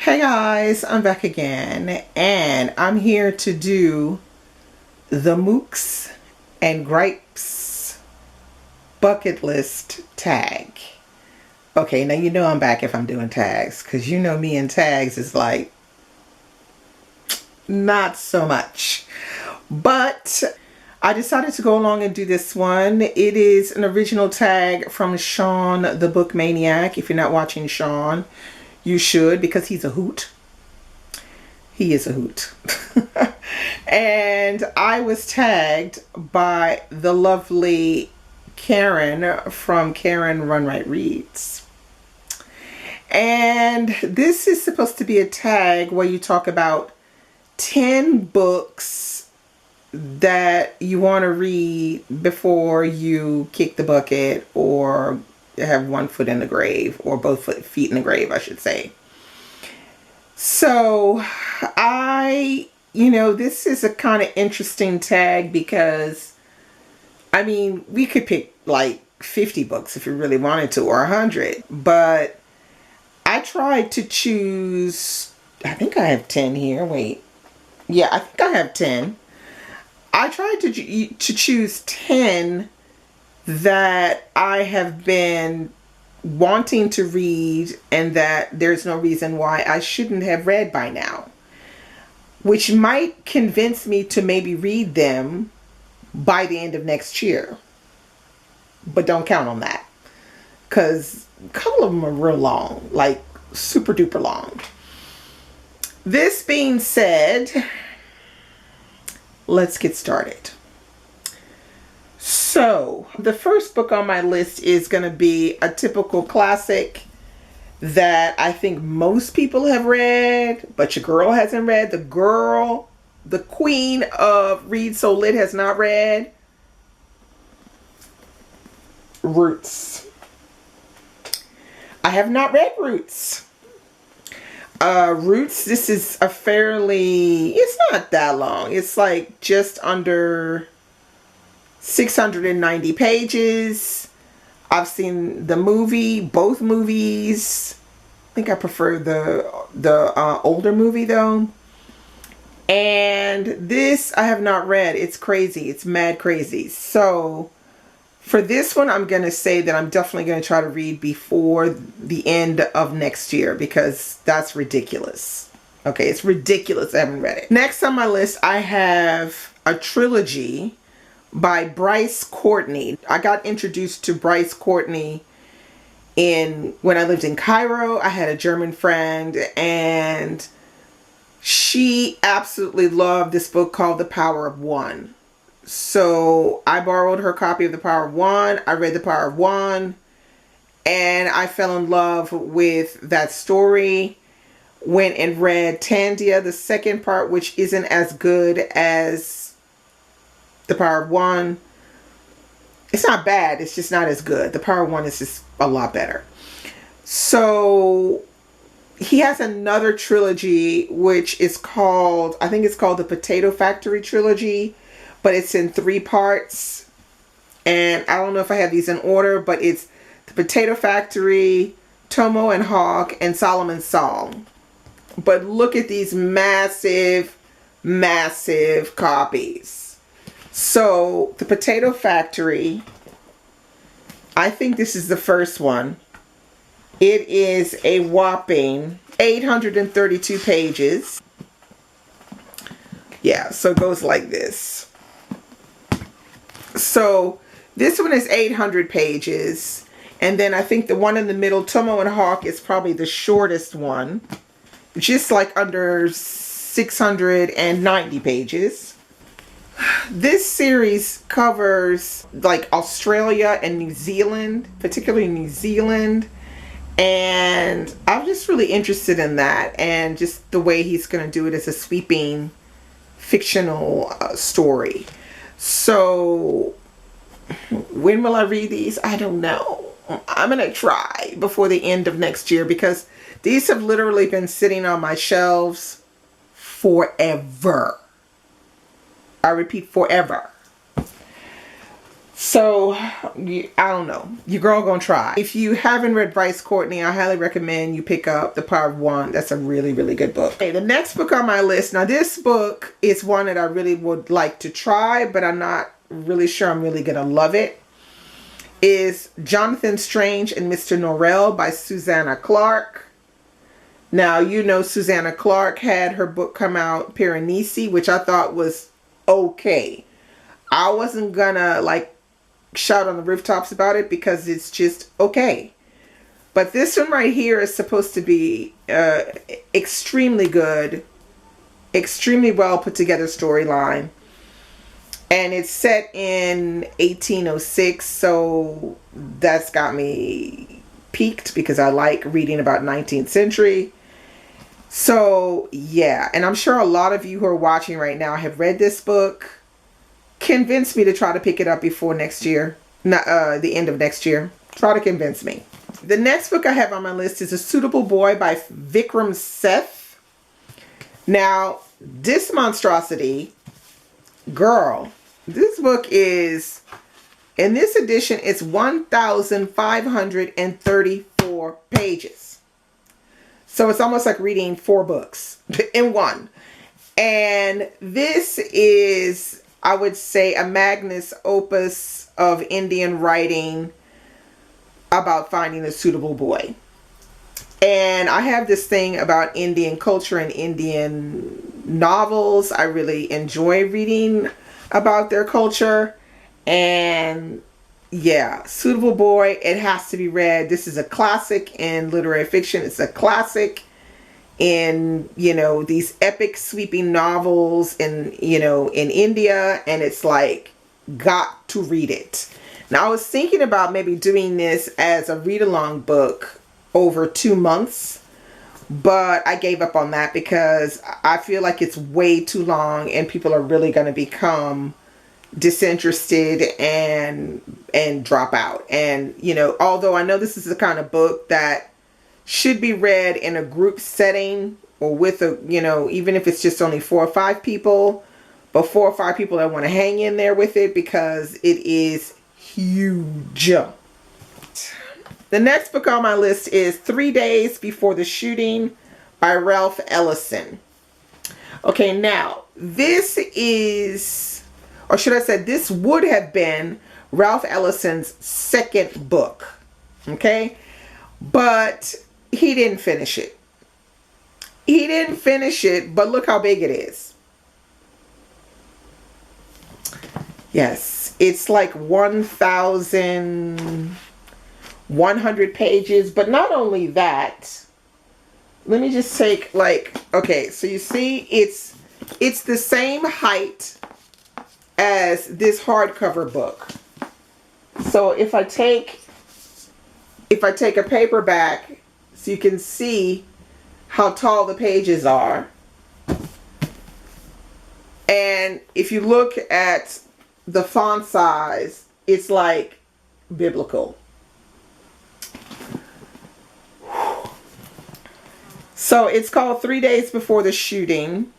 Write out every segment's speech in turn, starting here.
Hey guys, I'm back again, and I'm here to do the Mookse and Gripes bucket list tag. Okay, now you know I'm back if I'm doing tags, because you know me and tags is like, not so much. But I decided to go along and do this one. It is an original tag from Shawn The Book Maniac. If you're not watching Shawn, you should, because he's a hoot. He is a hoot. And I was tagged by the lovely Karen from RunwrightReads Reads. And this is supposed to be a tag where you talk about 10 books that you want to read before you kick the bucket or have one foot in the grave, or both feet in the grave, I should say. So this is a kind of interesting tag because, I mean, we could pick like 50 books if you really wanted to, or 100, but I tried to choose, I think I have 10 here. Wait. Yeah, I think I have 10. I tried to choose 10 that I have been wanting to read and that there's no reason why I shouldn't have read by now, which might convince me to maybe read them by the end of next year. But don't count on that, because a couple of them are real long, like super duper long. This being said, let's get started. So the first book on my list is going to be a typical classic that I think most people have read, but your girl hasn't read. The queen of Read So Lit has not read. Roots. I have not read Roots. Roots, this is a it's not that long. It's like just under 690 pages. I've seen the movie, both movies. I think I prefer the older movie though. And this I have not read. It's crazy. It's mad crazy. So for this one, I'm going to say that I'm definitely going to try to read before the end of next year, because that's ridiculous. Okay, it's ridiculous I haven't read it. Next on my list, I have a trilogy by Bryce Courtenay. I got introduced to Bryce Courtenay when I lived in Cairo. I had a German friend, and she absolutely loved this book called The Power of One. So I borrowed her copy of The Power of One. I read The Power of One, and I fell in love with that story. Went and read Tandia, the second part, which isn't as good as The Power of One. It's not bad, it's just not as good. The Power of One is just a lot better. So he has another trilogy which is called, I think it's called the Potato Factory Trilogy, but it's in 3 parts. And I don't know if I have these in order, but it's the Potato Factory, Tomo and Hawk, and Solomon's Song. But look at these massive, massive copies. So the Potato Factory, I think this is the first one. It is a whopping 832 pages. Yeah, so it goes like this. So this one is 800 pages. And then I think the one in the middle, Tomo and Hawk, is probably the shortest one. Just like under 690 pages. This series covers like Australia and New Zealand, particularly New Zealand. And I'm just really interested in that. And just the way he's going to do it as a sweeping fictional story. So when will I read these? I don't know. I'm going to try before the end of next year, because these have literally been sitting on my shelves forever. I repeat, forever. So, I don't know. Your girl gonna try. If you haven't read Bryce Courtenay, I highly recommend you pick up The Power of One. That's a really, really good book. Okay, the next book on my list. Now, this book is one that I really would like to try, but I'm not really sure I'm really gonna love it. Is Jonathan Strange and Mr. Norrell by Susanna Clarke. Now, you know Susanna Clarke had her book come out, Piranesi, which I thought was okay. I wasn't gonna like shout on the rooftops about it because it's just okay. But this one right here is supposed to be extremely good, extremely well put together storyline. And it's set in 1806, so that's got me piqued because I like reading about 19th century. So yeah, and I'm sure a lot of you who are watching right now have read this book. Convince me to try to pick it up before next year, not the end of next year. Try to convince me. The next book I have on my list is A Suitable Boy by Vikram Seth. Now, this monstrosity, girl, this book is, in this edition, it's 1,534 pages. So it's almost like reading 4 books in one. And this is, I would say, a magnus opus of Indian writing about finding a suitable boy. And I have this thing about Indian culture and Indian novels. I really enjoy reading about their culture. And yeah, Suitable Boy, it has to be read. This is a classic in literary fiction. It's a classic in, you know, these epic sweeping novels in, you know, in India, and it's like, got to read it. Now, I was thinking about maybe doing this as a read-along book over 2 months, but I gave up on that because I feel like it's way too long and people are really going to become disinterested and drop out. And, you know, although I know this is the kind of book that should be read in a group setting or with a, you know, even if it's just only 4 or 5 people, but 4 or 5 people that want to hang in there with it because it is huge. The next book on my list is 3 Days Before the Shooting by Ralph Ellison. Okay, now this is, or should I say, this would have been Ralph Ellison's second book. Okay, but he didn't finish it. He didn't finish it, but look how big it is. Yes, it's like 1,100 pages, but not only that. Let me just take like, okay, so you see it's the same height as this hardcover book. So if I take a paperback, so you can see how tall the pages are. And if you look at the font size, it's like biblical. So it's called 3 Days Before the Shooting.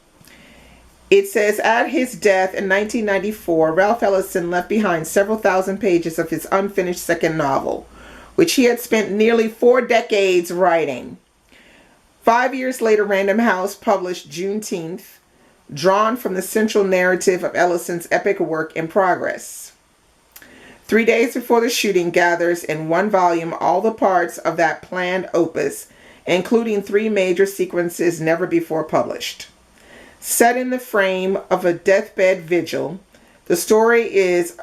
It says, at his death in 1994, Ralph Ellison left behind several thousand pages of his unfinished second novel, which he had spent nearly 4 decades writing. 5 years later, Random House published Juneteenth, drawn from the central narrative of Ellison's epic work in progress. 3 Days Before the Shooting gathers in one volume all the parts of that planned opus, including 3 major sequences never before published. Set in the frame of a deathbed vigil, the story is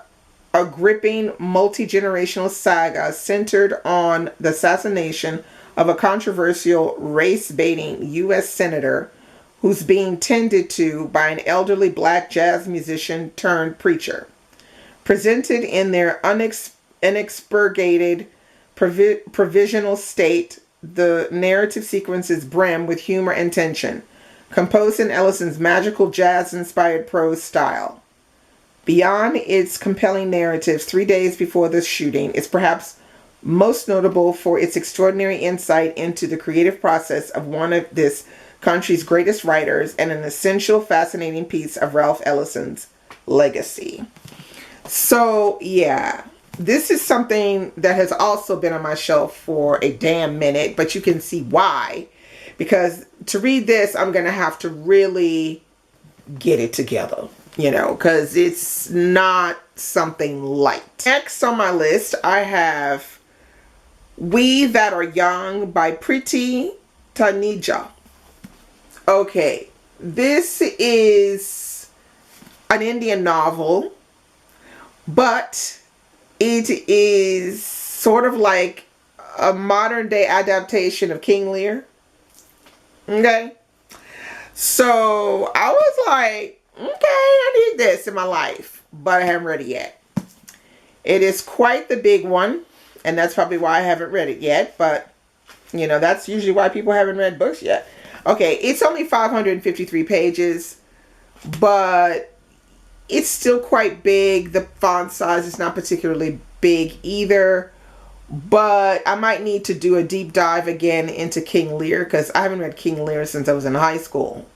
a gripping multi-generational saga centered on the assassination of a controversial race-baiting U.S. senator who's being tended to by an elderly black jazz musician turned preacher. Presented in their unexpurgated provisional state, the narrative sequences brim with humor and tension, composed in Ellison's magical jazz-inspired prose style. Beyond its compelling narratives, 3 Days Before the Shooting is perhaps most notable for its extraordinary insight into the creative process of one of this country's greatest writers and an essential, fascinating piece of Ralph Ellison's legacy. So yeah, this is something that has also been on my shelf for a damn minute, but you can see why. Because to read this, I'm going to have to really get it together, you know, because it's not something light. Next on my list, I have We That Are Young by Priti Tanija. Okay, this is an Indian novel, but it is sort of like a modern day adaptation of King Lear. Okay, so I was like, okay, I need this in my life, but I haven't read it yet. It is quite the big one, and that's probably why I haven't read it yet, but you know, that's usually why people haven't read books yet. Okay, it's only 553 pages, but it's still quite big. The font size is not particularly big either, but I might need to do a deep dive again into King Lear, because I haven't read King Lear since I was in high school.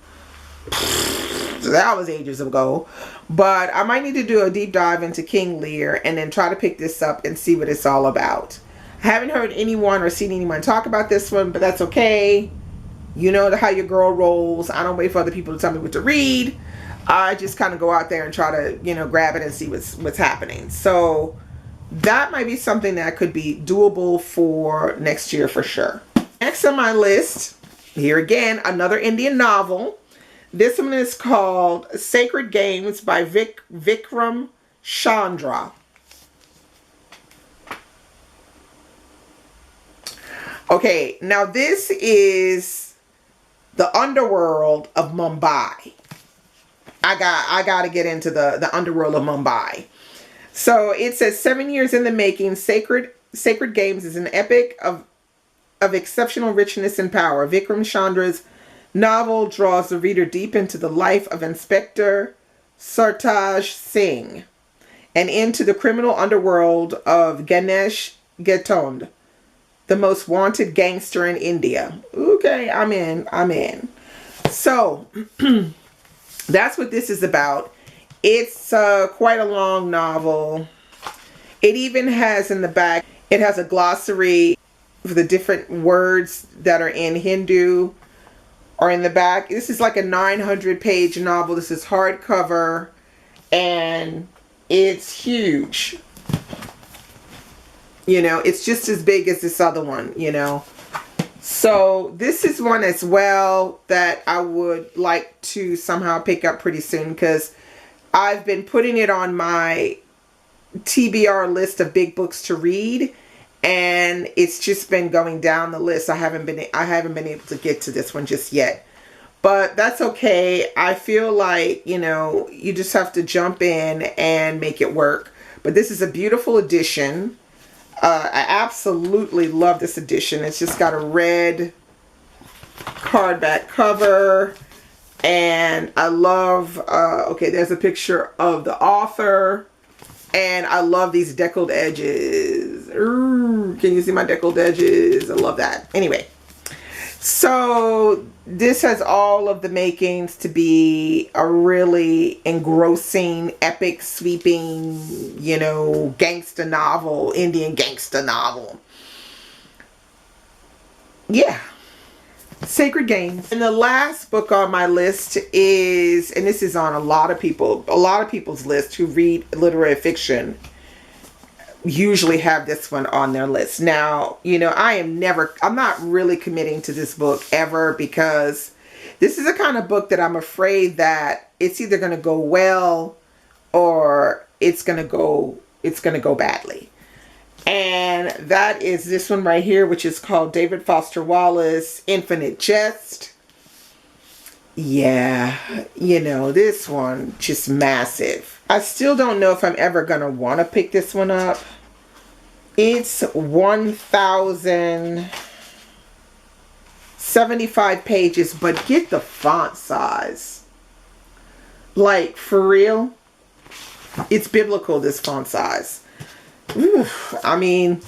So that was ages ago. But I might need to do a deep dive into King Lear and then try to pick this up and see what it's all about. I haven't heard anyone or seen anyone talk about this one, but that's okay. You know how your girl rolls. I don't wait for other people to tell me what to read. I just kind of go out there and try to, you know, grab it and see what's happening. So that might be something that could be doable for next year for sure. Next on my list, here again, another Indian novel. This one is called Sacred Games by Vikram Chandra. Okay, now this is the underworld of Mumbai. I got to get into the underworld of Mumbai. So it says 7 years in the making, Sacred Games is an epic of exceptional richness and power. Vikram Chandra's novel draws the reader deep into the life of Inspector Sartaj Singh and into the criminal underworld of Ganesh Ghetondi, the most wanted gangster in India. Okay, I'm in. So that's what this is about. It's quite a long novel. It even has in the back, it has a glossary for the different words that are in Hindu or in the back. This is like a 900-page novel. This is hardcover and it's huge. You know, it's just as big as this other one, you know. So this is one as well that I would like to somehow pick up pretty soon, because I've been putting it on my TBR list of big books to read, and it's just been going down the list. I haven't been able to get to this one just yet, but that's okay. I feel like, you know, you just have to jump in and make it work. But this is a beautiful edition. I absolutely love this edition. It's just got a red hardback cover. And I love, okay, there's a picture of the author. And I love these deckled edges. Ooh, can you see my deckled edges? I love that. Anyway, so this has all of the makings to be a really engrossing, epic, sweeping, you know, gangster novel, Indian gangster novel. Yeah. Sacred Games. And the last book on my list is, and this is on a lot of people's list who read literary fiction, usually have this one on their list. Now, you know, I'm not really committing to this book ever, because this is a kind of book that I'm afraid that it's either going to go well or it's going to go badly. And that is this one right here, which is called David Foster Wallace, Infinite Jest. Yeah, you know, this one, just massive. I still don't know if I'm ever going to want to pick this one up. It's 1,075 pages, but get the font size. Like, for real? It's biblical, this font size. Ooh, I mean,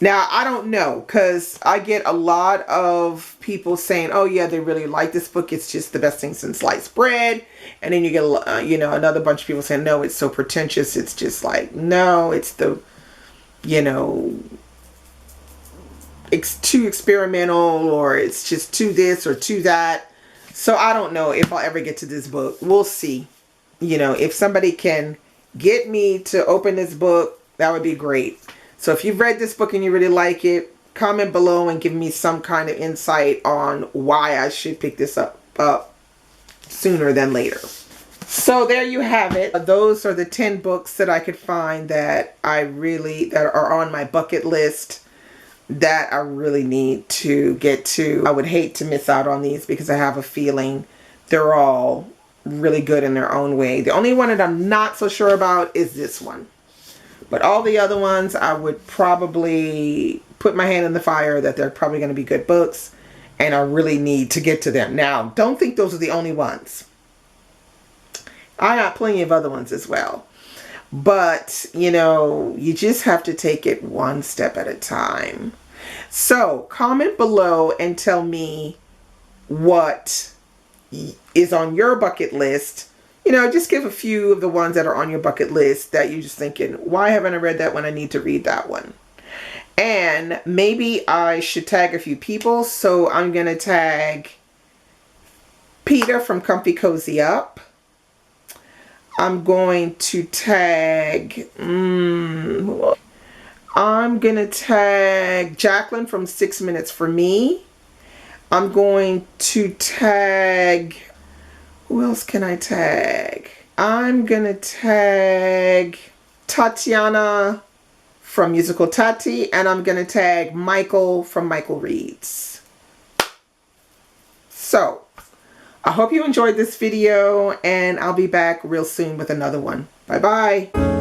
now I don't know, because I get a lot of people saying, oh yeah, they really like this book. It's just the best thing since sliced bread. And then you get, you know, another bunch of people saying, no, it's so pretentious. It's just like, no, it's the, you know, it's too experimental, or it's just too this or too that. So I don't know if I'll ever get to this book. We'll see. You know, if somebody can get me to open this book, that would be great. So if you've read this book and you really like it, comment below and give me some kind of insight on why I should pick this up sooner than later. So there you have it. Those are the 10 books that I could find that that are on my bucket list that I really need to get to. I would hate to miss out on these because I have a feeling they're all really good in their own way. The only one that I'm not so sure about is this one. But all the other ones, I would probably put my hand in the fire that they're probably going to be good books, and I really need to get to them. Now, don't think those are the only ones. I got plenty of other ones as well. But, you know, you just have to take it one step at a time. So, comment below and tell me what is on your bucket list. You know, just give a few of the ones that are on your bucket list that you're just thinking, why haven't I read that one? I need to read that one. And maybe I should tag a few people. So I'm going to tag Peter from ComfyCozyUp. I'm going to tag, I'm going to tag Jacqueline from 6minutesforme. I'm going to tag, who else can I tag? I'm going to tag Tatiana from Musical Tati, and I'm going to tag Michael from Michael Reads. So, I hope you enjoyed this video, and I'll be back real soon with another one. Bye-bye.